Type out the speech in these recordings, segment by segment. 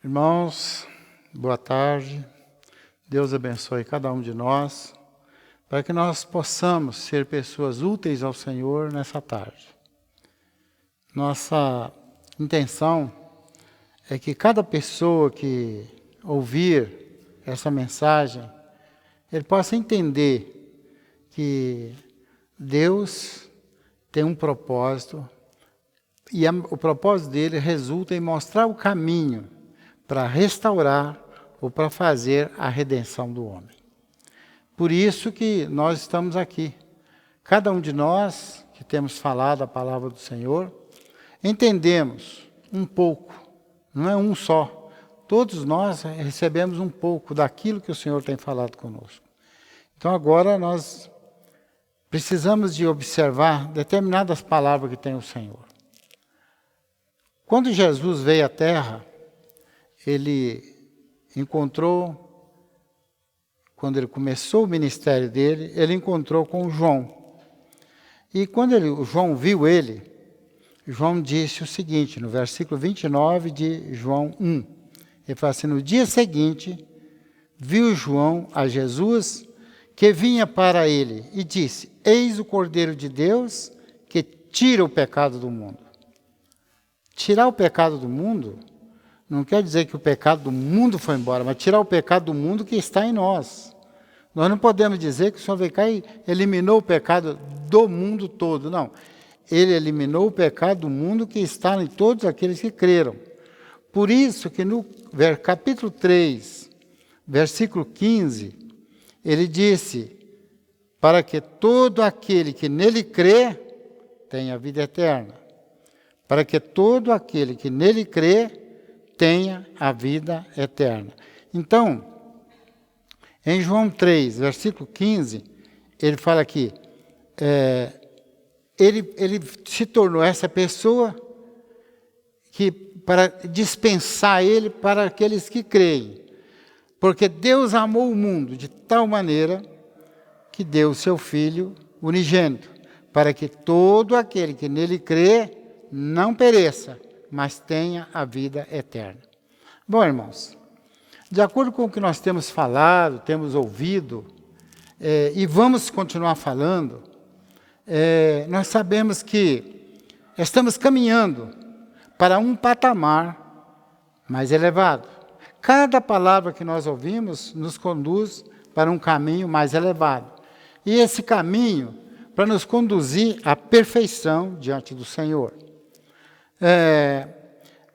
Irmãos, boa tarde. Deus abençoe cada um de nós, para que nós possamos ser pessoas úteis ao Senhor nessa tarde. Nossa intenção é que cada pessoa que ouvir essa mensagem, ele possa entender que Deus tem um propósito e o propósito dele resulta em mostrar o caminho para restaurar ou para fazer a redenção do homem. Por isso que nós estamos aqui. Cada um de nós que temos falado a palavra do Senhor, entendemos um pouco, não é um só. Todos nós recebemos um pouco daquilo que o Senhor tem falado conosco. Então agora nós precisamos de observar determinadas palavras que tem o Senhor. Quando Jesus veio à Terra, ele encontrou, quando ele começou o ministério dele, ele encontrou com João. E quando o João viu ele, João disse o seguinte, no versículo 29 de João 1. Ele fala assim, no dia seguinte, viu João a Jesus, que vinha para ele, e disse, eis o Cordeiro de Deus, que tira o pecado do mundo. Tirar o pecado do mundo não quer dizer que o pecado do mundo foi embora, mas tirar o pecado do mundo que está em nós. Nós não podemos dizer que o Senhor veio cá e eliminou o pecado do mundo todo, não. Ele eliminou o pecado do mundo que está em todos aqueles que creram. Por isso que no capítulo 3, versículo 15, ele disse, para que todo aquele que nele crê tenha vida eterna. Para que todo aquele que nele crê tenha a vida eterna. Então, em João 3, versículo 15, ele fala aqui, ele se tornou essa pessoa que para dispensar ele para aqueles que creem. Porque Deus amou o mundo de tal maneira que deu o seu Filho unigênito, para que todo aquele que nele crê não pereça, mas tenha a vida eterna. Bom, irmãos, de acordo com o que nós temos falado, temos ouvido, e vamos continuar falando, nós sabemos que estamos caminhando para um patamar mais elevado. Cada palavra que nós ouvimos nos conduz para um caminho mais elevado. E esse caminho, para nos conduzir à perfeição diante do Senhor.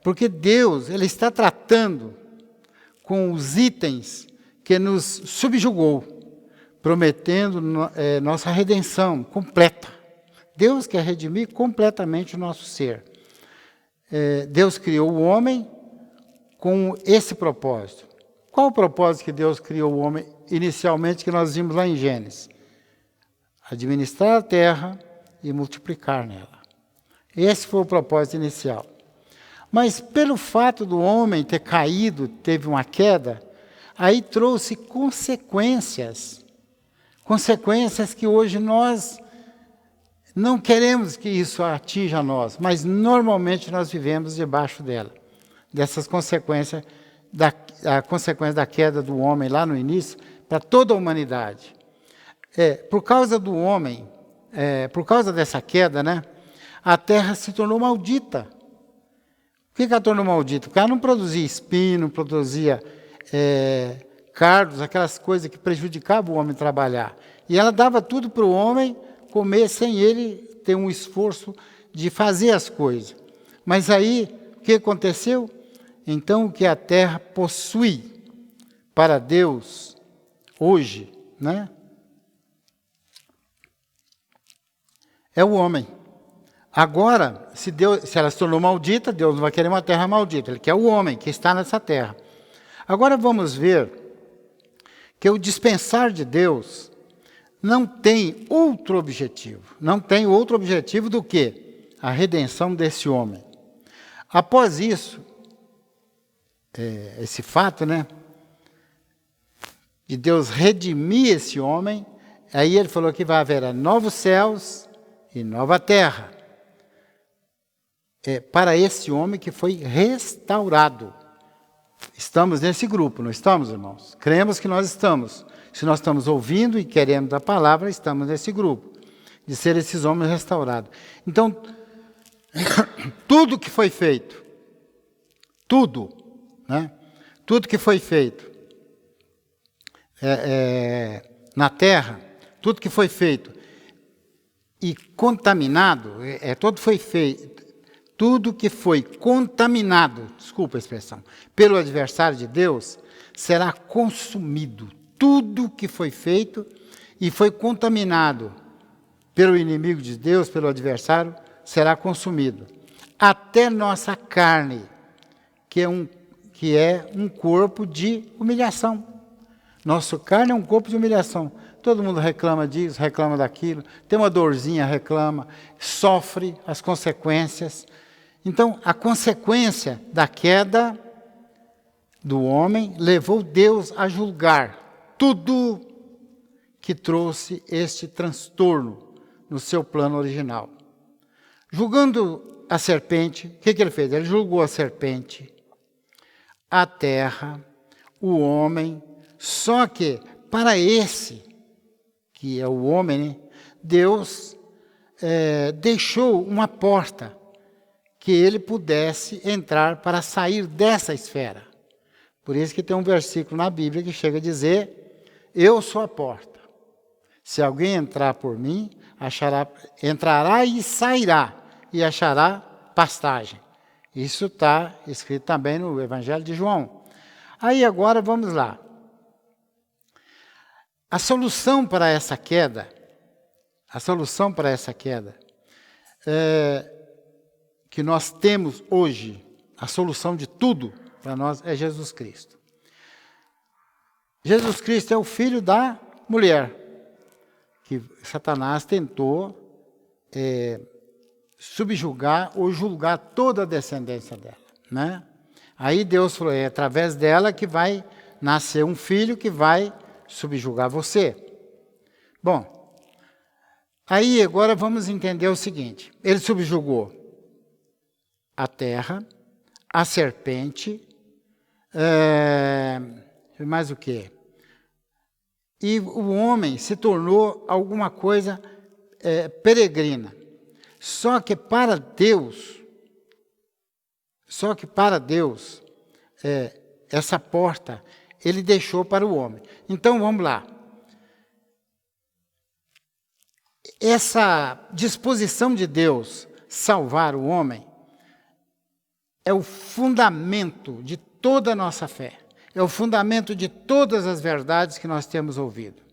Porque Deus, Ele está tratando com os itens que nos subjugou, prometendo nossa redenção completa. Deus quer redimir completamente o nosso ser. Deus criou o homem com esse propósito. Qual o propósito que Deus criou o homem inicialmente, que nós vimos lá em Gênesis? Administrar a terra e multiplicar nela. Esse foi o propósito inicial. Mas pelo fato do homem ter caído, teve uma queda, aí trouxe consequências. Consequências que hoje nós não queremos que isso atinja nós, mas normalmente nós vivemos debaixo dela. Dessas consequências, a consequência da queda do homem lá no início, para toda a humanidade. Por causa do homem, por causa dessa queda, né? A terra se tornou maldita. Por que ela tornou maldita? Porque ela não produzia espinho, não produzia cardos, aquelas coisas que prejudicavam o homem trabalhar. E ela dava tudo para o homem comer sem ele ter um esforço de fazer as coisas. Mas aí, o que aconteceu? Então, o que a terra possui para Deus hoje, né? É o homem. Agora, se ela se tornou maldita, Deus não vai querer uma terra maldita. Ele quer o homem que está nessa terra. Agora vamos ver que o dispensar de Deus não tem outro objetivo. Não tem outro objetivo do que a redenção desse homem. Após isso, esse fato, né? De Deus redimir esse homem, aí ele falou que vai haver novos céus e nova terra. Para esse homem que foi restaurado. Estamos nesse grupo, não estamos, irmãos? Cremos que nós estamos. Se nós estamos ouvindo e queremos a palavra, estamos nesse grupo, de ser esses homens restaurados. Então, tudo que foi feito, tudo, né? Tudo que foi feito na terra, tudo que foi feito e contaminado, tudo que foi contaminado, desculpa a expressão, pelo adversário de Deus, será consumido. Tudo que foi feito e foi contaminado pelo inimigo de Deus, pelo adversário, será consumido. Até nossa carne, que é um corpo de humilhação. Nossa carne é um corpo de humilhação. Todo mundo reclama disso, reclama daquilo, tem uma dorzinha, reclama, sofre as consequências. Então, a consequência da queda do homem levou Deus a julgar tudo que trouxe este transtorno no seu plano original. Julgando a serpente, o que ele fez? Ele julgou a serpente, a terra, o homem, só que para esse, que é o homem, né, Deus deixou uma porta que ele pudesse entrar para sair dessa esfera. Por isso que tem um versículo na Bíblia que chega a dizer, eu sou a porta. Se alguém entrar por mim, entrará e sairá, e achará pastagem. Isso está escrito também no Evangelho de João. Aí agora vamos lá. A solução para essa queda, que nós temos hoje, a solução de tudo para nós é Jesus Cristo. Jesus Cristo é o filho da mulher, que Satanás tentou subjugar ou julgar toda a descendência dela, né? Aí Deus falou, é através dela que vai nascer um filho que vai subjugar você. Bom, aí agora vamos entender o seguinte, ele subjugou a terra, a serpente, mais o quê? E o homem se tornou alguma coisa peregrina. Só que para Deus, essa porta, ele deixou para o homem. Então, vamos lá. Essa disposição de Deus salvar o homem é o fundamento de toda a nossa fé. É o fundamento de todas as verdades que nós temos ouvido.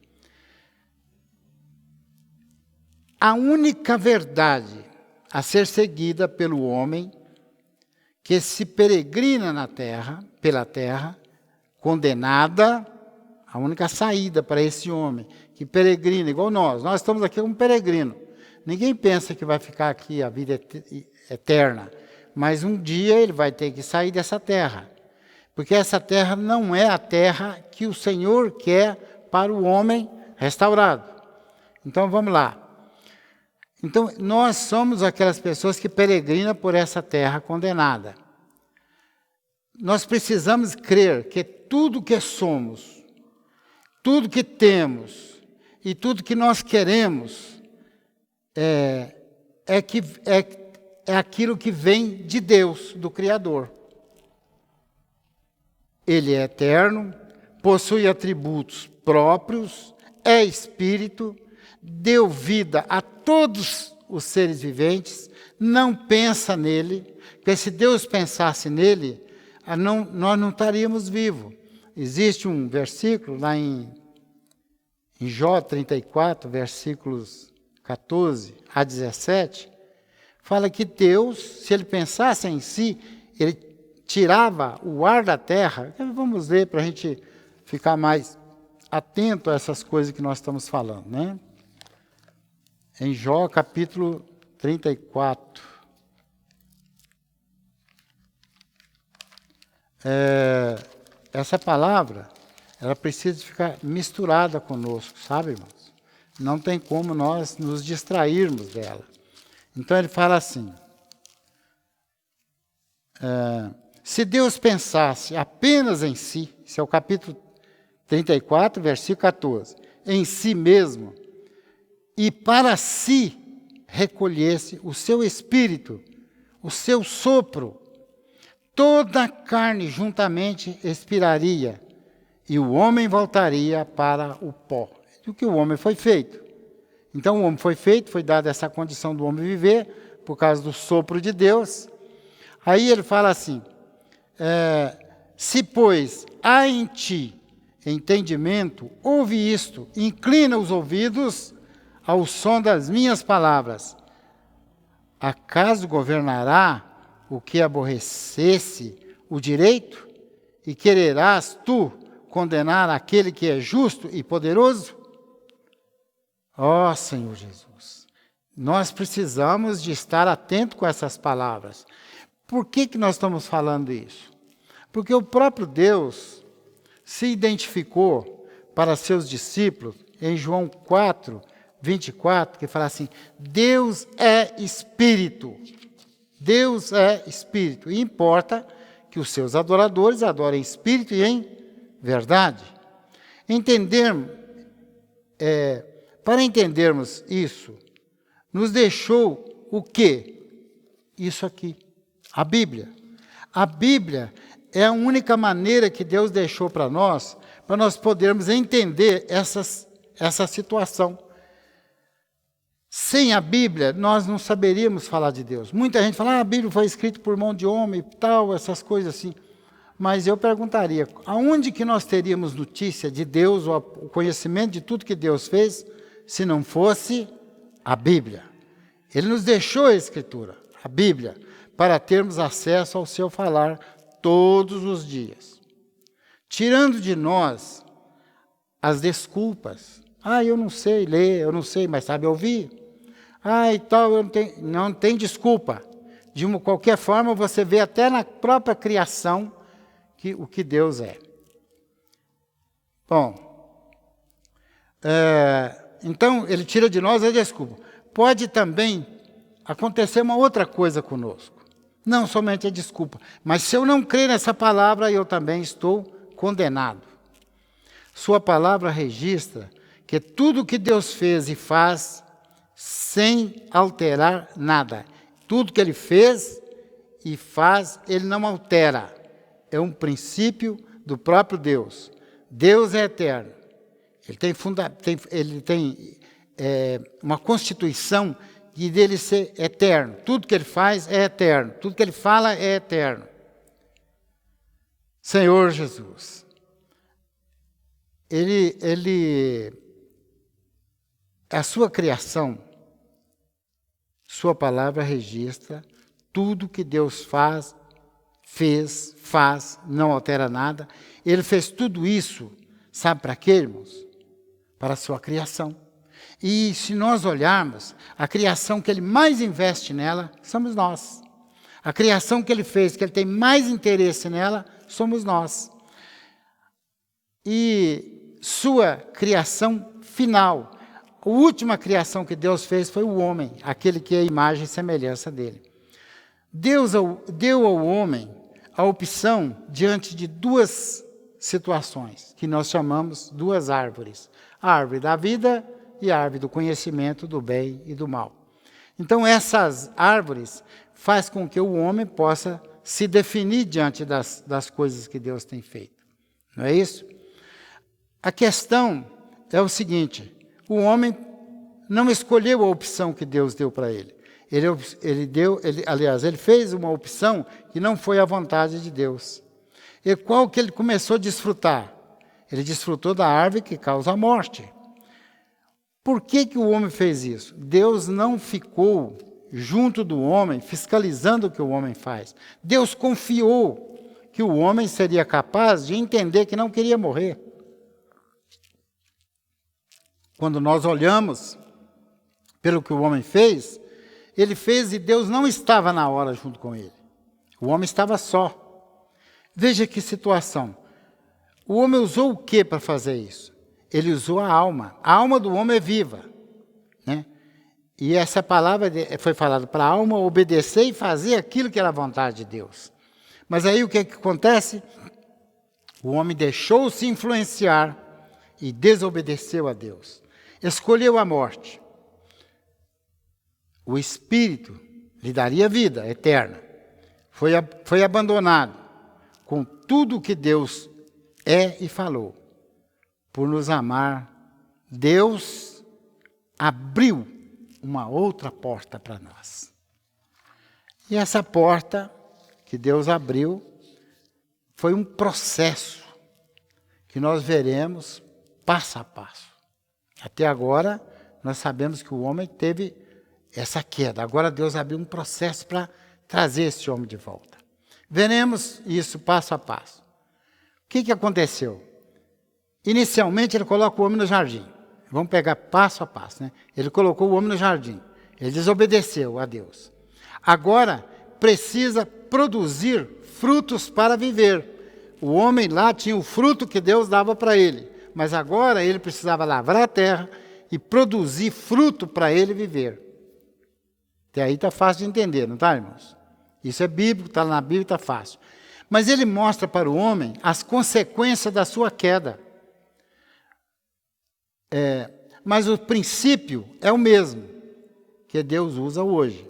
A única verdade a ser seguida pelo homem que se peregrina na terra, pela terra, condenada, a única saída para esse homem que peregrina, igual nós estamos aqui como peregrino. Ninguém pensa que vai ficar aqui a vida eterna, mas um dia ele vai ter que sair dessa terra, porque essa terra não é a terra que o Senhor quer para o homem restaurado. Então vamos lá. Então nós somos aquelas pessoas que peregrinam por essa terra condenada. Nós precisamos crer que tudo que somos, tudo que temos e tudo que nós queremos é aquilo que vem de Deus, do Criador. Ele é eterno, possui atributos próprios, é espírito, deu vida a todos os seres viventes, não pensa nele, porque se Deus pensasse nele, nós não estaríamos vivos. Existe um versículo lá em Jó 34, versículos 14 a 17, fala que Deus, se ele pensasse em si, ele tirava o ar da terra. Vamos ler para a gente ficar mais atento a essas coisas que nós estamos falando, né? Em Jó capítulo 34. Essa palavra, ela precisa ficar misturada conosco, sabe, irmãos? Não tem como nós nos distrairmos dela. Então ele fala assim, Se Deus pensasse apenas em si, esse é o capítulo 34, versículo 14, em si mesmo, e para si recolhesse o seu espírito, o seu sopro, toda a carne juntamente expiraria, e o homem voltaria para o pó. Do que o homem foi feito. Então o homem foi feito, foi dada essa condição do homem viver, por causa do sopro de Deus. Aí ele fala assim, se pois há em ti entendimento, ouve isto, inclina os ouvidos ao som das minhas palavras. Acaso governará o que aborrecesse o direito? E quererás tu condenar aquele que é justo e poderoso? Ó Senhor Jesus, nós precisamos de estar atento com essas palavras. Por que nós estamos falando isso? Porque o próprio Deus se identificou para seus discípulos em João 4, 24, que fala assim, Deus é Espírito. Deus é Espírito. E importa que os seus adoradores adorem Espírito e em verdade. Para entendermos isso, nos deixou o quê? Isso aqui, a Bíblia. A Bíblia é a única maneira que Deus deixou para nós podermos entender essa situação. Sem a Bíblia, nós não saberíamos falar de Deus. Muita gente fala, a Bíblia foi escrita por mão de homem e tal, essas coisas assim. Mas eu perguntaria, aonde que nós teríamos notícia de Deus, ou o conhecimento de tudo que Deus fez, se não fosse a Bíblia? Ele nos deixou a Escritura, a Bíblia, para termos acesso ao seu falar todos os dias. Tirando de nós as desculpas. Eu não sei ler, eu não sei, mas sabe ouvir. E tal, não tem desculpa. De qualquer forma, você vê até na própria criação o que Deus é. Bom, então ele tira de nós a desculpa. Pode também acontecer uma outra coisa conosco. Não somente a desculpa, mas se eu não crer nessa palavra, eu também estou condenado. Sua palavra registra que tudo que Deus fez e faz sem alterar nada. Tudo que Ele fez e faz, Ele não altera. É um princípio do próprio Deus. Deus é eterno. Ele tem uma constituição de dele ser eterno. Tudo que Ele faz é eterno. Tudo que Ele fala é eterno. Senhor Jesus. A sua criação, sua palavra registra tudo que Deus faz, não altera nada. Ele fez tudo isso, sabe para quê, irmãos? Para a sua criação. E se nós olharmos, a criação que Ele mais investe nela, somos nós. A criação que Ele fez, que Ele tem mais interesse nela, somos nós. E sua criação final, a última criação que Deus fez foi o homem, aquele que é a imagem e semelhança dele. Deus deu ao homem a opção diante de duas situações, que nós chamamos duas árvores. A árvore da vida e a árvore do conhecimento do bem e do mal. Então essas árvores faz com que o homem possa se definir diante das coisas que Deus tem feito. Não é isso? A questão é o seguinte, o homem não escolheu a opção que Deus deu para ele. Ele fez uma opção que não foi a vontade de Deus. E qual que ele começou a desfrutar? Ele desfrutou da árvore que causa a morte. Por que o homem fez isso? Deus não ficou junto do homem, fiscalizando o que o homem faz. Deus confiou que o homem seria capaz de entender que não queria morrer. Quando nós olhamos pelo que o homem fez, ele fez e Deus não estava na hora junto com ele. O homem estava só. Veja que situação. O homem usou o que para fazer isso? Ele usou a alma. A alma do homem é viva. Né? E essa palavra foi falada para a alma obedecer e fazer aquilo que era a vontade de Deus. Mas aí o que acontece? O homem deixou-se influenciar e desobedeceu a Deus. Escolheu a morte. O Espírito lhe daria vida eterna. Foi abandonado com tudo que Deus é e falou. Por nos amar, Deus abriu uma outra porta para nós. E essa porta que Deus abriu foi um processo que nós veremos passo a passo. Até agora, nós sabemos que o homem teve essa queda. Agora Deus abriu um processo para trazer esse homem de volta. Veremos isso passo a passo. O que aconteceu? Inicialmente, ele coloca o homem no jardim. Vamos pegar passo a passo, né? Ele colocou o homem no jardim. Ele desobedeceu a Deus. Agora, precisa produzir frutos para viver. O homem lá tinha o fruto que Deus dava para ele. Mas agora ele precisava lavrar a terra e produzir fruto para ele viver. Até aí está fácil de entender, não está, irmãos? Isso é bíblico, está na Bíblia, está fácil. Mas ele mostra para o homem as consequências da sua queda. Mas o princípio é o mesmo que Deus usa hoje.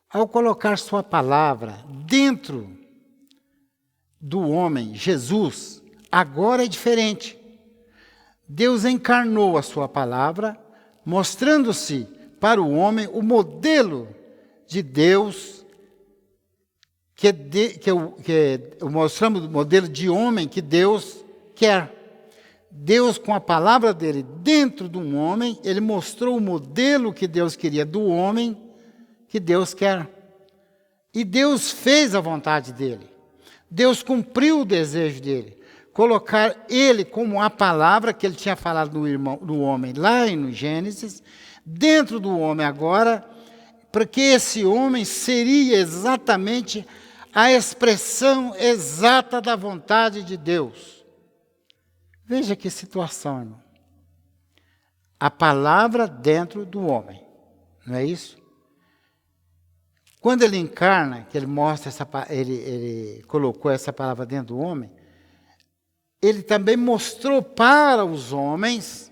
Ao colocar sua palavra dentro do homem, Jesus, agora é diferente. Deus encarnou a sua palavra, mostrando-se para o homem o modelo de Deus, mostramos o modelo de homem que Deus quer. Deus, com a palavra dele dentro de um homem, ele mostrou o modelo que Deus queria do homem, que Deus quer. E Deus fez a vontade dele. Deus cumpriu o desejo dele. Colocar ele como a palavra que ele tinha falado no homem lá no Gênesis, dentro do homem agora, porque esse homem seria exatamente a expressão exata da vontade de Deus. Veja que situação, irmão. A palavra dentro do homem, não é isso? Quando ele encarna, que ele mostra ele colocou essa palavra dentro do homem, ele também mostrou para os homens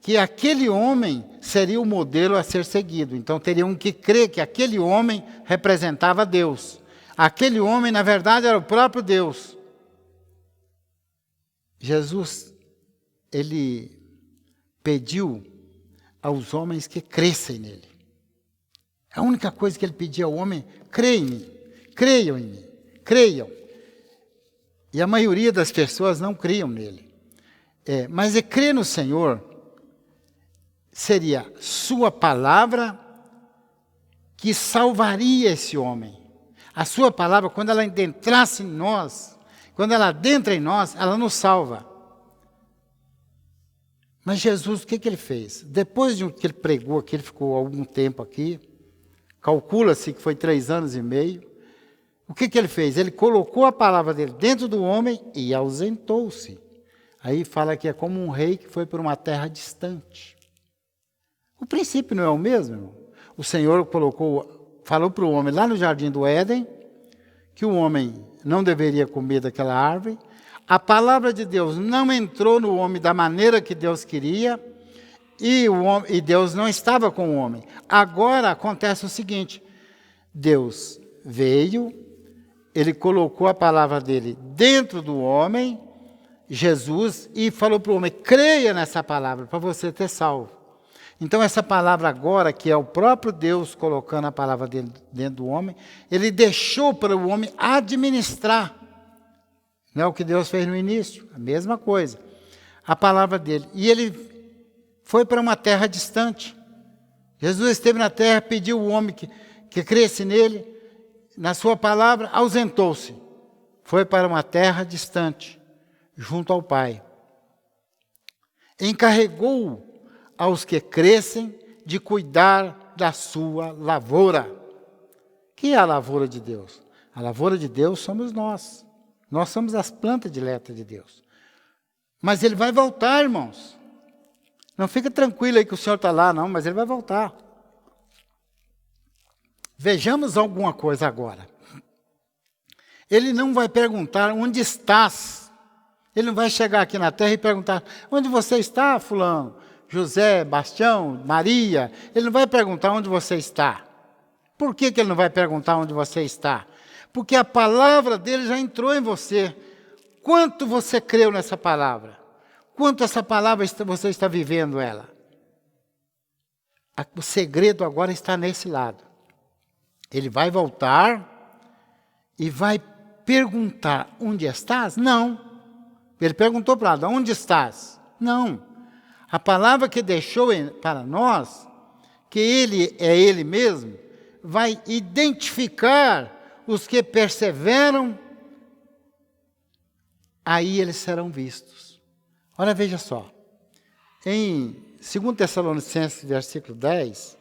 que aquele homem seria o modelo a ser seguido. Então teriam que crer que aquele homem representava Deus. Aquele homem, na verdade, era o próprio Deus. Jesus, ele pediu aos homens que crescem nele. A única coisa que ele pedia ao homem, creiam em mim, creiam. E a maioria das pessoas não criam nele. Mas crer no Senhor seria sua palavra que salvaria esse homem. A sua palavra, quando ela entrasse em nós, quando ela adentra em nós, ela nos salva. Mas Jesus, o que ele fez? Depois de que ele pregou aqui, ele ficou algum tempo aqui, calcula-se que foi 3 anos e meio, o que ele fez? Ele colocou a palavra dele dentro do homem e ausentou-se. Aí fala que é como um rei que foi para uma terra distante. O princípio não é o mesmo, irmão? O Senhor falou para o homem lá no jardim do Éden, que o homem não deveria comer daquela árvore. A palavra de Deus não entrou no homem da maneira que Deus queria, e Deus não estava com o homem. Agora acontece o seguinte, Deus veio, ele colocou a palavra dele dentro do homem, Jesus, e falou para o homem, creia nessa palavra para você ter salvo. Então essa palavra agora, que é o próprio Deus colocando a palavra dele dentro do homem, ele deixou para o homem administrar. Não é o que Deus fez no início, a mesma coisa. A palavra dele. E ele foi para uma terra distante. Jesus esteve na terra, pediu ao homem que cresce nele, na sua palavra, ausentou-se. Foi para uma terra distante, junto ao Pai. Encarregou aos que crescem de cuidar da sua lavoura. Que é a lavoura de Deus? A lavoura de Deus somos nós. Nós somos as plantas diletas de Deus. Mas ele vai voltar, irmãos. Não fica tranquilo aí que o Senhor está lá, não, mas ele vai voltar. Vejamos alguma coisa agora. Ele não vai perguntar onde estás. Ele não vai chegar aqui na terra e perguntar, onde você está, fulano? José, Bastião, Maria. Ele não vai perguntar onde você está. Por que ele não vai perguntar onde você está? Porque a palavra dele já entrou em você. Quanto você creu nessa palavra? Quanto essa palavra você está vivendo ela? O segredo agora está nesse lado. Ele vai voltar e vai perguntar, onde estás? Não. Ele perguntou para Adão, onde estás? Não. A palavra que deixou para nós, que ele é ele mesmo, vai identificar os que perseveram, aí eles serão vistos. Olha, veja só. Em 2 Tessalonicenses, versículo 10,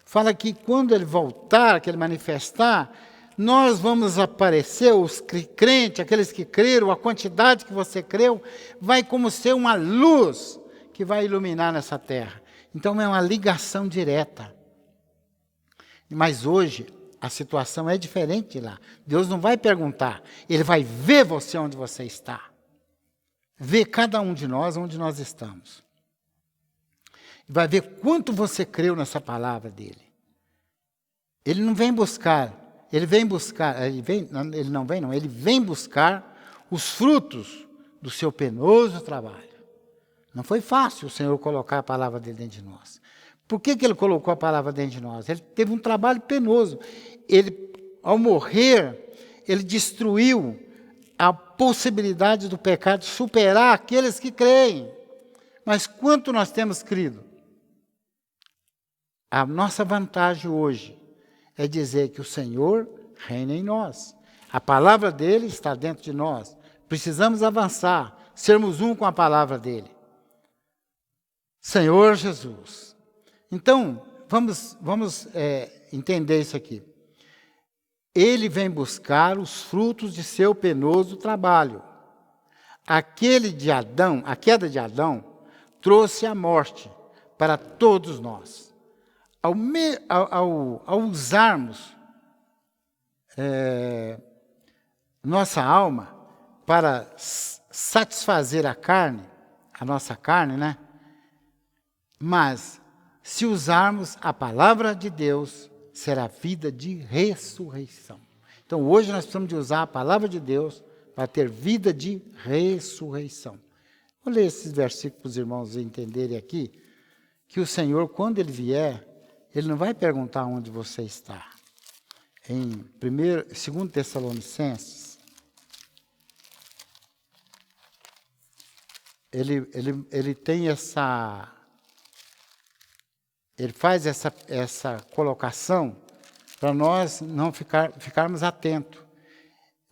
fala que quando ele voltar, que ele manifestar, nós vamos aparecer, os crentes, aqueles que creram, a quantidade que você creu, vai como ser uma luz que vai iluminar nessa terra. Então é uma ligação direta. Mas hoje a situação é diferente de lá. Deus não vai perguntar, Ele vai ver você onde você está. Ver cada um de nós onde nós estamos. Vai ver quanto você creu nessa palavra dele. Ele não vem buscar, ele vem buscar os frutos do seu penoso trabalho. Não foi fácil o Senhor colocar a palavra dele dentro de nós. Por que ele colocou a palavra dentro de nós? Ele teve um trabalho penoso. Ele, ao morrer, ele destruiu a possibilidade do pecado superar aqueles que creem. Mas quanto nós temos crido? A nossa vantagem hoje é dizer que o Senhor reina em nós. A palavra dele está dentro de nós. Precisamos avançar, sermos um com a palavra dele. Senhor Jesus. Então, vamos entender isso aqui. Ele vem buscar os frutos de seu penoso trabalho. A queda de Adão, trouxe a morte para todos nós. Ao usarmos nossa alma para satisfazer a nossa carne, né? Mas, se usarmos a palavra de Deus, será vida de ressurreição. Então, hoje nós precisamos de usar a palavra de Deus para ter vida de ressurreição. Vou ler esses versículos para os irmãos entenderem aqui, que o Senhor, quando Ele vier, Ele não vai perguntar onde você está. Em 2 Tessalonicenses, ele tem essa... Ele faz essa colocação para nós não ficarmos atentos.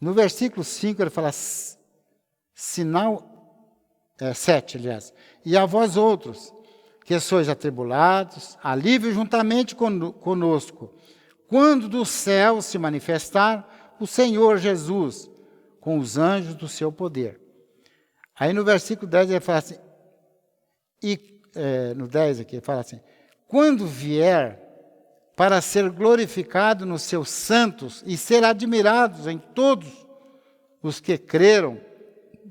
No versículo 5, ele fala, 7, aliás. E a vós outros, que sois atribulados, alívio juntamente conosco, quando do céu se manifestar o Senhor Jesus, com os anjos do seu poder. Aí no versículo 10 ele fala assim, no 10 aqui, ele fala assim, quando vier para ser glorificado nos seus santos e ser admirados em todos os que creram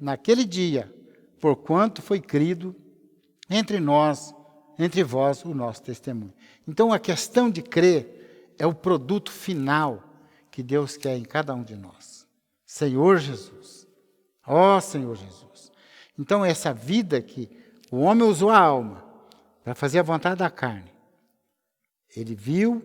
naquele dia, porquanto foi crido entre vós, o nosso testemunho. Então, a questão de crer é o produto final que Deus quer em cada um de nós. Senhor Jesus. Ó Senhor Jesus. Então, essa vida que o homem usou a alma para fazer a vontade da carne, ele viu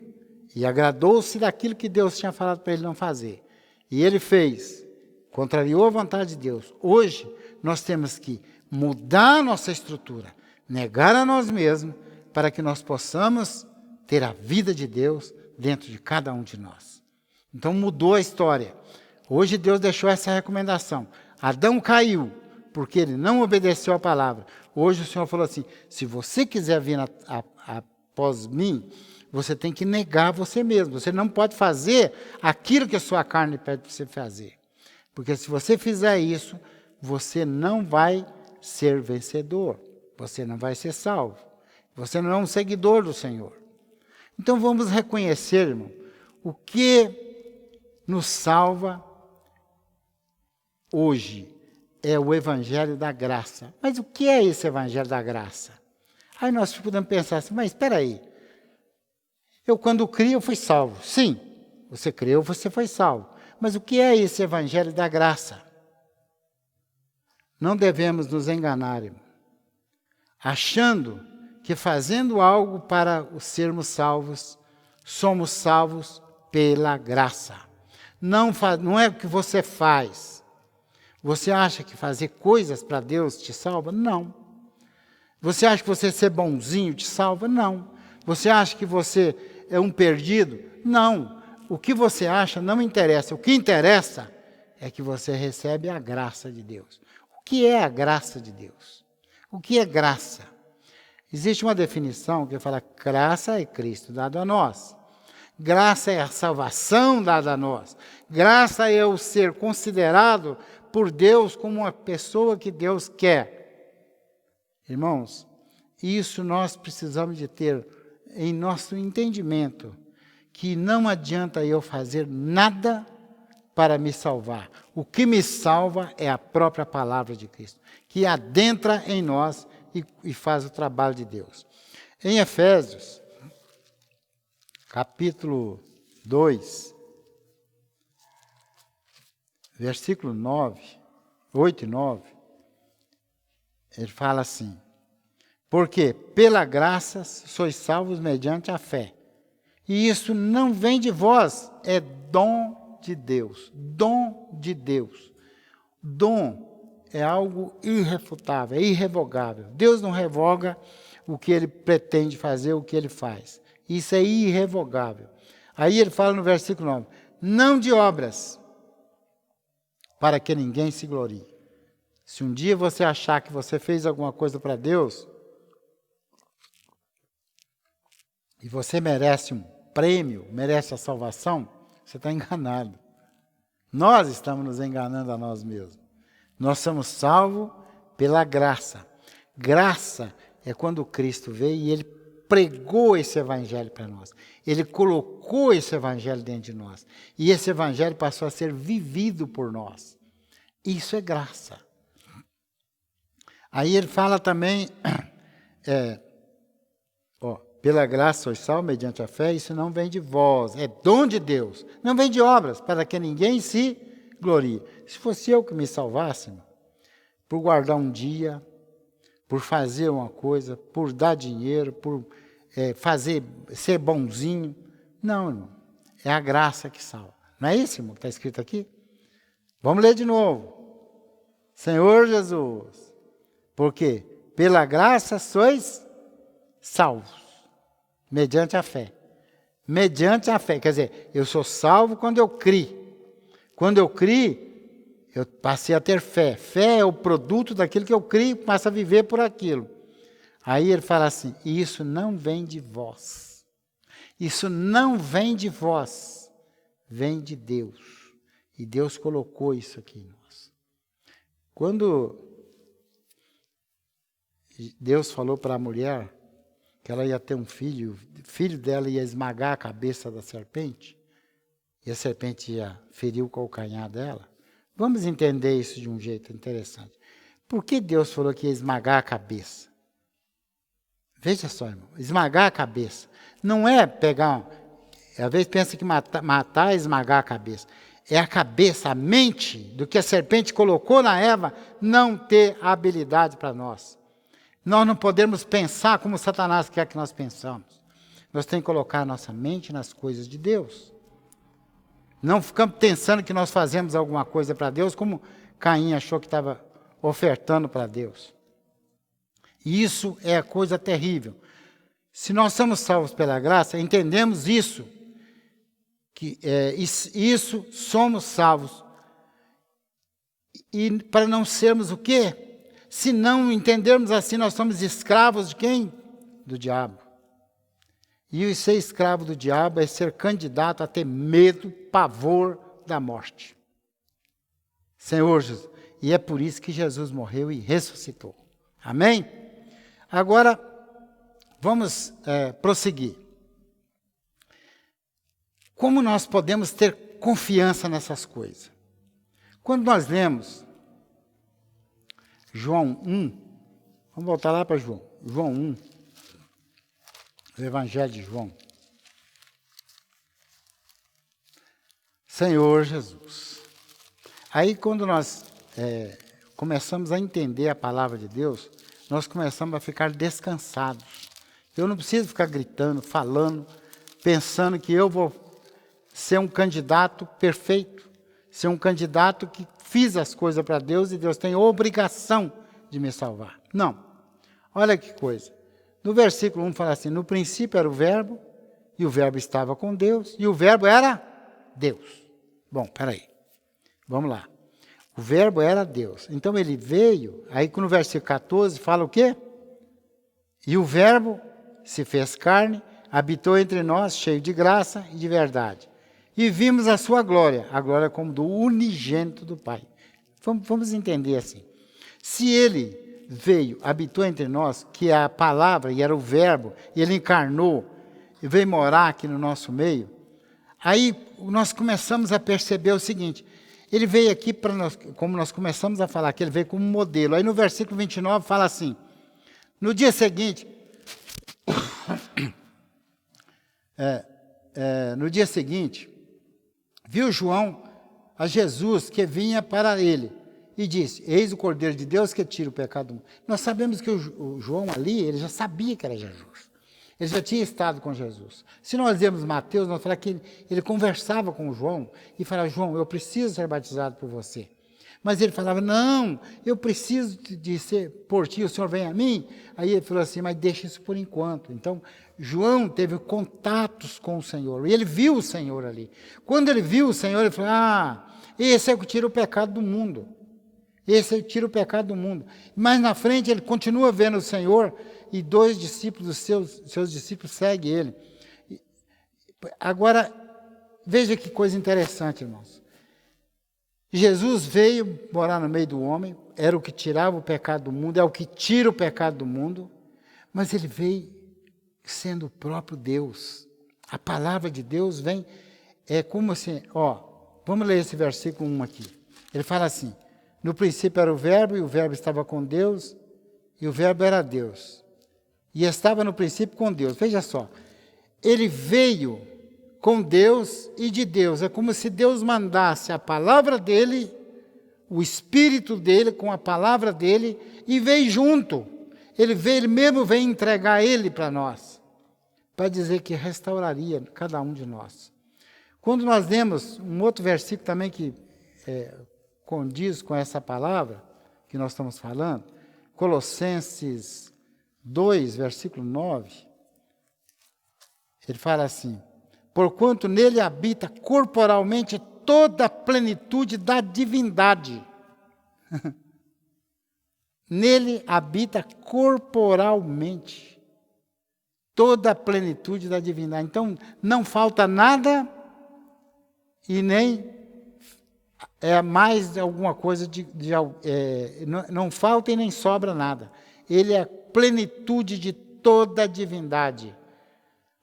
e agradou-se daquilo que Deus tinha falado para ele não fazer. E ele fez, contrariou a vontade de Deus. Hoje, nós temos que mudar a nossa estrutura, negar a nós mesmos, para que nós possamos ter a vida de Deus dentro de cada um de nós. Então mudou a história. Hoje Deus deixou essa recomendação. Adão caiu, porque ele não obedeceu a palavra. Hoje o Senhor falou assim, se você quiser vir após mim, você tem que negar você mesmo. Você não pode fazer aquilo que a sua carne pede para você fazer. Porque se você fizer isso, você não vai ser vencedor. Você não vai ser salvo. Você não é um seguidor do Senhor. Então vamos reconhecer, irmão, o que nos salva hoje é o Evangelho da Graça. Mas o que é esse Evangelho da Graça? Aí nós podemos pensar assim, mas espera aí, eu quando criei eu fui salvo. Sim, você creu, você foi salvo. Mas o que é esse Evangelho da Graça? Não devemos nos enganar, irmão, achando que fazendo algo para sermos salvos, somos salvos pela graça. Não é o que você faz. Você acha que fazer coisas para Deus te salva? Não. Você acha que você ser bonzinho te salva? Não. Você acha que você é um perdido? Não. O que você acha não interessa. O que interessa é que você recebe a graça de Deus. O que é a graça de Deus? O que é graça? Existe uma definição que fala: graça é Cristo dado a nós. Graça é a salvação dada a nós. Graça é o ser considerado por Deus como uma pessoa que Deus quer. Irmãos, isso nós precisamos de ter em nosso entendimento, que não adianta eu fazer nada para me salvar. O que me salva é a própria palavra de Cristo, que adentra em nós e faz o trabalho de Deus. Em Efésios, capítulo 2, versículo 9, 8 e 9, ele fala assim: porque pela graça sois salvos mediante a fé. E isso não vem de vós, é dom de Deus. Dom de Deus. Dom é algo irrefutável, é irrevogável. Deus não revoga o que ele pretende fazer, o que ele faz. Isso é irrevogável. Aí ele fala no versículo 9: não de obras, para que ninguém se glorie. Se um dia você achar que você fez alguma coisa para Deus, e você merece um prêmio, merece a salvação, você está enganado. Nós estamos nos enganando a nós mesmos. Nós somos salvos pela graça. Graça é quando Cristo veio e Ele pregou esse evangelho para nós. Ele colocou esse evangelho dentro de nós. E esse evangelho passou a ser vivido por nós. Isso é graça. Aí ele fala também, pela graça sois salvos mediante a fé, isso não vem de vós, é dom de Deus. Não vem de obras, para que ninguém se glorie. Se fosse eu que me salvasse, por guardar um dia, por fazer uma coisa, por dar dinheiro, por ser bonzinho. Não, irmão. É a graça que salva. Não é isso, irmão, que está escrito aqui? Vamos ler de novo. Senhor Jesus, porque pela graça sois salvos, mediante a fé. Mediante a fé, quer dizer, eu sou salvo quando eu criei. Quando eu criei, eu passei a ter fé. Fé é o produto daquilo que eu crio, passo a viver por aquilo. Aí ele fala assim: e isso não vem de vós. Isso não vem de vós. Vem de Deus. E Deus colocou isso aqui em nós. Quando Deus falou para a mulher que ela ia ter um filho, o filho dela ia esmagar a cabeça da serpente, e a serpente ia ferir o calcanhar dela. Vamos entender isso de um jeito interessante. Por que Deus falou que ia esmagar a cabeça? Veja só, irmão, esmagar a cabeça. Não é pegar, às vezes pensa que matar é esmagar a cabeça. É a cabeça, a mente do que a serpente colocou na Eva, não ter habilidade para nós. Nós não podemos pensar como Satanás quer que nós pensamos. Nós temos que colocar a nossa mente nas coisas de Deus. Não ficamos pensando que nós fazemos alguma coisa para Deus, como Caim achou que estava ofertando para Deus. E isso é a coisa terrível. Se nós somos salvos pela graça, entendemos isso. Que isso somos salvos. E para não sermos o quê? Se não entendermos assim, nós somos escravos de quem? Do diabo. E ser escravo do diabo é ser candidato a ter medo, pavor da morte. Senhor Jesus. E é por isso que Jesus morreu e ressuscitou. Amém? Agora, vamos prosseguir. Como nós podemos ter confiança nessas coisas? Quando nós lemos João 1, vamos voltar lá para João. João 1, o Evangelho de João. Senhor Jesus. Aí quando nós começamos a entender a palavra de Deus, nós começamos a ficar descansados. Eu não preciso ficar gritando, falando, pensando que eu vou ser um candidato perfeito, ser um candidato que fiz as coisas para Deus e Deus tem obrigação de me salvar. Não. Olha que coisa. No versículo 1 fala assim, no princípio era o verbo, e o verbo estava com Deus, e o verbo era Deus. Bom, peraí. Vamos lá. O verbo era Deus. Então ele veio, aí no versículo 14 fala o quê? E o verbo se fez carne, habitou entre nós, cheio de graça e de verdade. E vimos a sua glória, a glória como do unigênito do Pai. Vamos entender assim. Se ele veio, habitou entre nós, que é a palavra e era o verbo, e ele encarnou, e veio morar aqui no nosso meio, aí nós começamos a perceber o seguinte, ele veio aqui para nós, como nós começamos a falar, que ele veio como modelo. Aí no versículo 29 fala assim, no dia seguinte, viu João a Jesus que vinha para ele e disse, eis o Cordeiro de Deus que tira o pecado do mundo. Nós sabemos que o João ali, ele já sabia que era Jesus. Ele já tinha estado com Jesus. Se nós lemos Mateus, nós falamos que ele conversava com o João e falava, João, eu preciso ser batizado por você. Mas ele falava, não, eu preciso de ser por ti, o Senhor vem a mim. Aí ele falou assim, mas deixa isso por enquanto. Então, João teve contatos com o Senhor, e ele viu o Senhor ali. Quando ele viu o Senhor, ele falou, esse é o que tira o pecado do mundo. Esse é o que tira o pecado do mundo. Mais na frente, ele continua vendo o Senhor, e 2 discípulos, seus discípulos, seguem ele. Agora, veja que coisa interessante, irmãos. Jesus veio morar no meio do homem, era o que tirava o pecado do mundo, é o que tira o pecado do mundo, mas ele veio sendo o próprio Deus. A palavra de Deus vem, como assim, vamos ler esse versículo 1 aqui. Ele fala assim, no princípio era o verbo, e o verbo estava com Deus, e o verbo era Deus. E estava no princípio com Deus. Veja só, ele veio com Deus e de Deus. É como se Deus mandasse a palavra dele, o Espírito dele com a palavra dele, e veio junto. Ele mesmo veio entregar ele para nós, para dizer que restauraria cada um de nós. Quando nós lemos um outro versículo também que condiz com essa palavra que nós estamos falando, Colossenses 2, versículo 9, ele fala assim, porquanto nele habita corporalmente toda a plenitude da divindade. Nele habita corporalmente toda a plenitude da divindade. Então, não falta nada e nem mais alguma coisa, não falta e nem sobra nada. Ele é a plenitude de toda a divindade.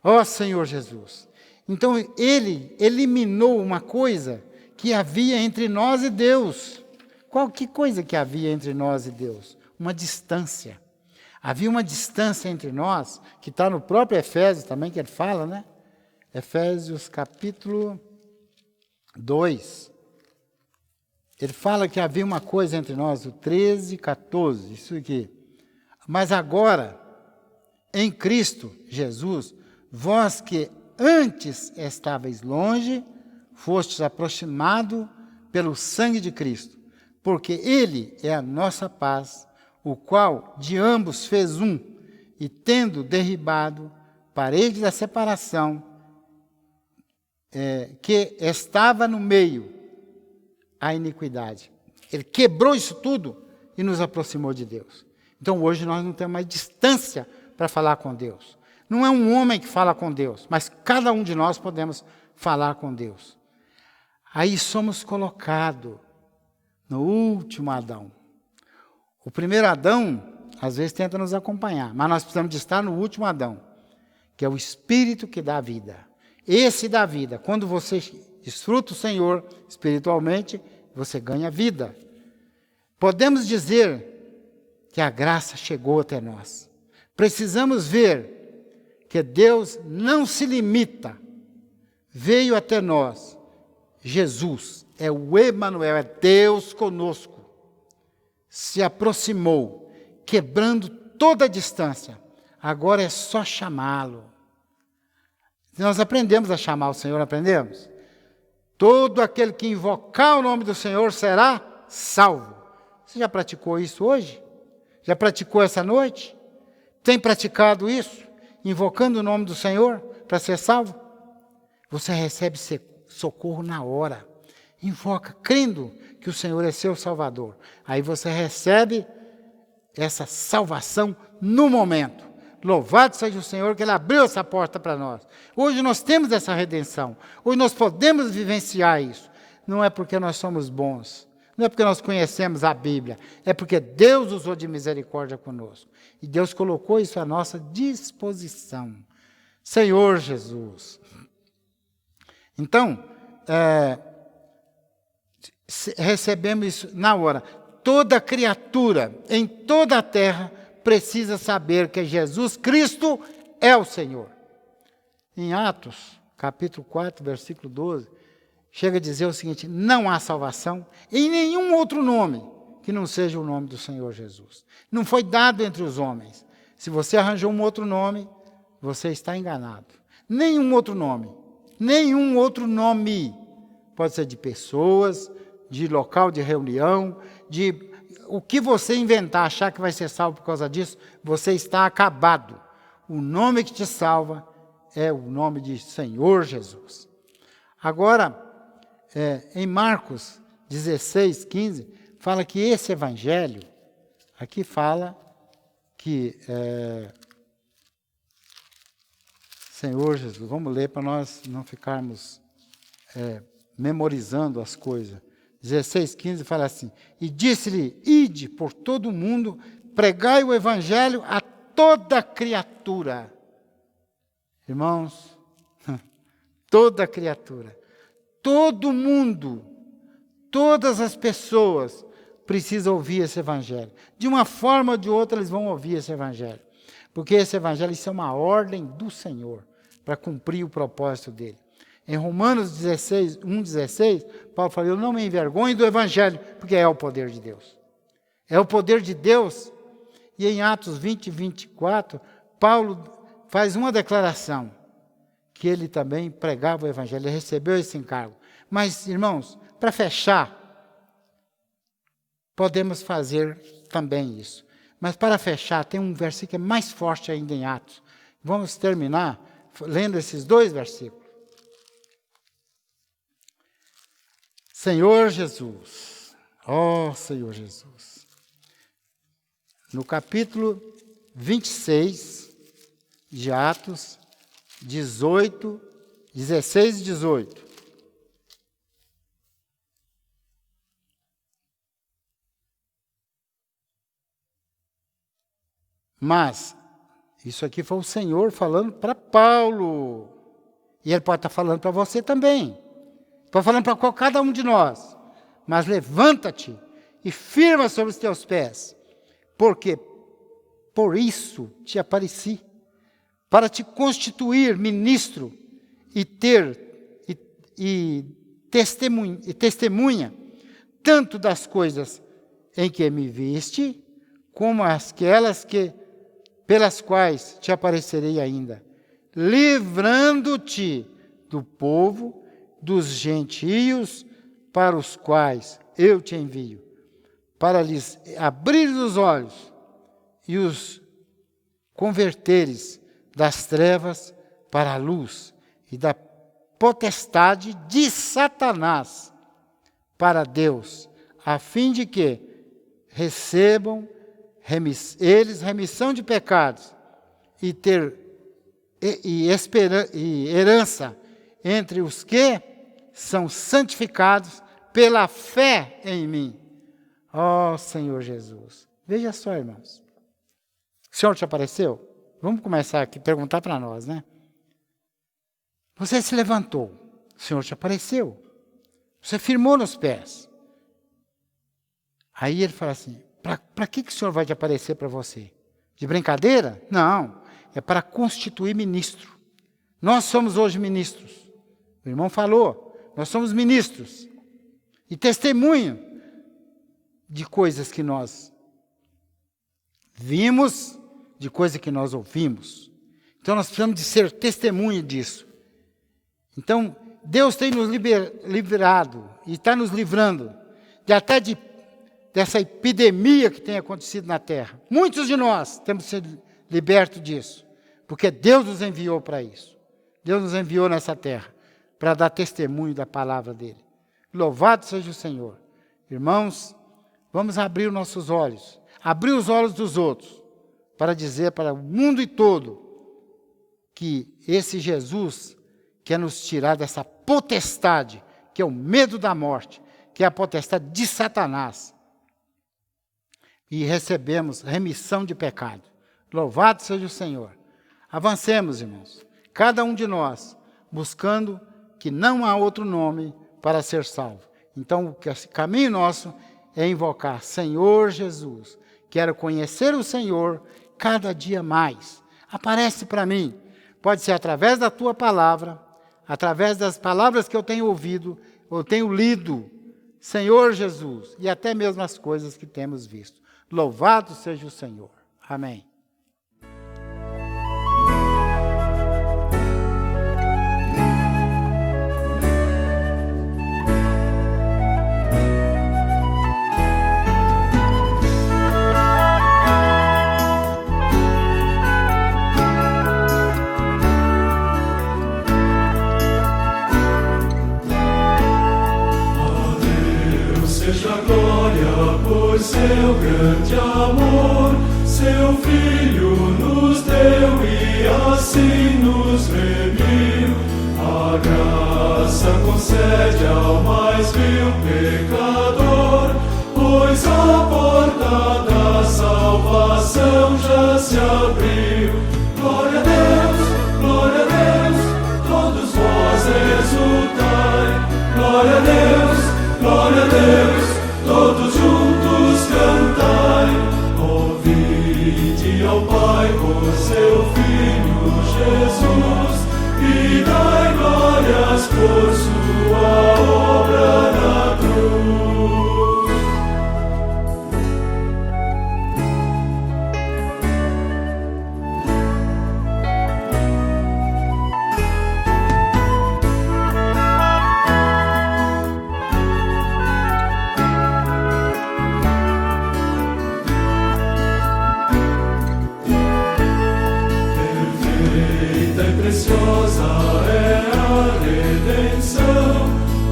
Ó Senhor Jesus! Então, ele eliminou uma coisa que havia entre nós e Deus. Que coisa que havia entre nós e Deus? Uma distância. Havia uma distância entre nós, que está no próprio Efésios também, que ele fala, né? Efésios capítulo 2. Ele fala que havia uma coisa entre nós, o 13, 14, isso aqui. Mas agora, em Cristo Jesus, vós que antes estáveis longe, fostes aproximados pelo sangue de Cristo, porque Ele é a nossa paz, o qual de ambos fez um, e tendo derribado parede da separação, que estava no meio, a iniquidade. Ele quebrou isso tudo e nos aproximou de Deus. Então hoje nós não temos mais distância para falar com Deus. Não é um homem que fala com Deus, mas cada um de nós podemos falar com Deus. Aí somos colocados no último Adão. O primeiro Adão, às vezes, tenta nos acompanhar, mas nós precisamos de estar no último Adão, que é o Espírito que dá vida. Esse dá vida. Quando você desfruta o Senhor espiritualmente, você ganha vida. Podemos dizer que a graça chegou até nós. Precisamos ver que Deus não se limita. Veio até nós. Jesus é o Emanuel, é Deus conosco. Se aproximou, quebrando toda a distância. Agora é só chamá-lo. Nós aprendemos a chamar o Senhor, aprendemos? Todo aquele que invocar o nome do Senhor será salvo. Você já praticou isso hoje? Já praticou essa noite? Tem praticado isso? Invocando o nome do Senhor para ser salvo? Você recebe socorro na hora. Invoca, crendo que o Senhor é seu Salvador. Aí você recebe essa salvação no momento. Louvado seja o Senhor que Ele abriu essa porta para nós. Hoje nós temos essa redenção. Hoje nós podemos vivenciar isso. Não é porque nós somos bons. Não é porque nós conhecemos a Bíblia. É porque Deus usou de misericórdia conosco. E Deus colocou isso à nossa disposição. Senhor Jesus. Então, recebemos isso na hora. Toda criatura em toda a terra precisa saber que Jesus Cristo é o Senhor. Em Atos, capítulo 4, versículo 12, chega a dizer o seguinte: não há salvação em nenhum outro nome que não seja o nome do Senhor Jesus. Não foi dado entre os homens. Se você arranjou um outro nome, você está enganado. Nenhum outro nome. Nenhum outro nome. Pode ser de pessoas, de local de reunião, de o que você inventar, achar que vai ser salvo por causa disso, você está acabado. O nome que te salva é o nome de Senhor Jesus. Agora, em Marcos 16, 15, fala que esse evangelho, aqui fala que, Senhor Jesus, vamos ler para nós não ficarmos memorizando as coisas. 16, 15 fala assim: e disse-lhe, ide por todo o mundo, pregai o evangelho a toda criatura. Irmãos, toda criatura, todo mundo, todas as pessoas precisam ouvir esse evangelho. De uma forma ou de outra eles vão ouvir esse evangelho. Porque esse evangelho, isso é uma ordem do Senhor, para cumprir o propósito dele. Em Romanos 16, 1,16, Paulo fala: eu não me envergonho do evangelho, porque é o poder de Deus. É o poder de Deus. E em Atos 20, 24, Paulo faz uma declaração, que ele também pregava o evangelho, ele recebeu esse encargo. Mas, irmãos, para fechar, podemos fazer também isso. Mas para fechar, tem um versículo que é mais forte ainda em Atos. Vamos terminar lendo esses dois versículos. Senhor Jesus, ó Senhor Jesus, no capítulo 26 de Atos, 16 e 18. Mas, isso aqui foi o Senhor falando para Paulo, e Ele pode estar falando para você também. Estou falando para cada um de nós. Mas levanta-te e firma sobre os teus pés, porque por isso te apareci, para te constituir ministro e testemunha, tanto das coisas em que me viste, como aquelas pelas quais te aparecerei ainda, livrando-te do povo, dos gentios, para os quais eu te envio, para lhes abrir os olhos e os converteres das trevas para a luz e da potestade de Satanás para Deus, a fim de que recebam eles remissão de pecados e herança entre os que são santificados pela fé em mim. Ó Senhor Jesus. Veja só, irmãos. O Senhor te apareceu? Vamos começar aqui a perguntar para nós, né? Você se levantou. O Senhor te apareceu. Você firmou nos pés. Aí ele fala assim, para que o Senhor vai te aparecer para você? De brincadeira? Não, é para constituir ministro. Nós somos hoje ministros. O irmão falou, nós somos ministros. E testemunho de coisas que nós vimos, de coisas que nós ouvimos. Então nós precisamos de ser testemunha disso. Então Deus tem nos livrado e está nos livrando dessa epidemia que tem acontecido na terra. Muitos de nós temos sido libertos disso, porque Deus nos enviou para isso. Deus nos enviou nessa terra para dar testemunho da palavra dele. Louvado seja o Senhor. Irmãos, vamos abrir os nossos olhos, abrir os olhos dos outros, para dizer para o mundo todo que esse Jesus quer nos tirar dessa potestade, que é o medo da morte, que é a potestade de Satanás. E recebemos remissão de pecado. Louvado seja o Senhor. Avancemos, irmãos. Cada um de nós, buscando que não há outro nome para ser salvo. Então, o caminho nosso é invocar, Senhor Jesus, quero conhecer o Senhor cada dia mais. Aparece para mim. Pode ser através da tua palavra, através das palavras que eu tenho ouvido, ou tenho lido, Senhor Jesus, e até mesmo as coisas que temos visto. Louvado seja o Senhor. Amém. Por seu grande amor, seu Filho nos deu e assim nos remiu. A graça concede ao mais vil pecador, pois a porta da salvação já se abriu. Glória a Deus, todos vós exultai. Glória a Deus, todos juntos cantai, ouvide ao Pai por seu Filho Jesus, e dai glórias por sua obra na cruz. Preciosa é a redenção,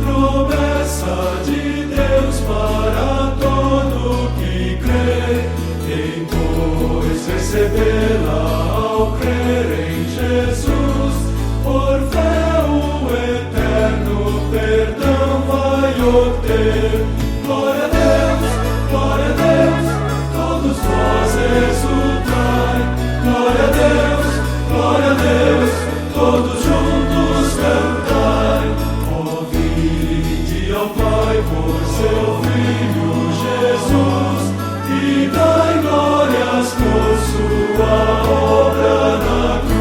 promessa de Deus para todo que crê. Quem, pois, recebê-la ao crer em Jesus, por fé o eterno perdão vai obter. Glória a Deus, todos vós exultai. Glória a Deus, todos juntos cantai, ouvide ao Pai por seu Filho Jesus, e dai glórias por sua obra na cruz.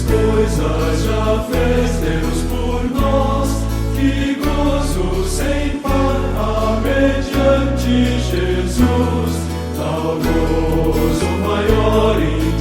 Coisas já fez Deus por nós, que gozo sem par há mediante Jesus, tal gozo maior e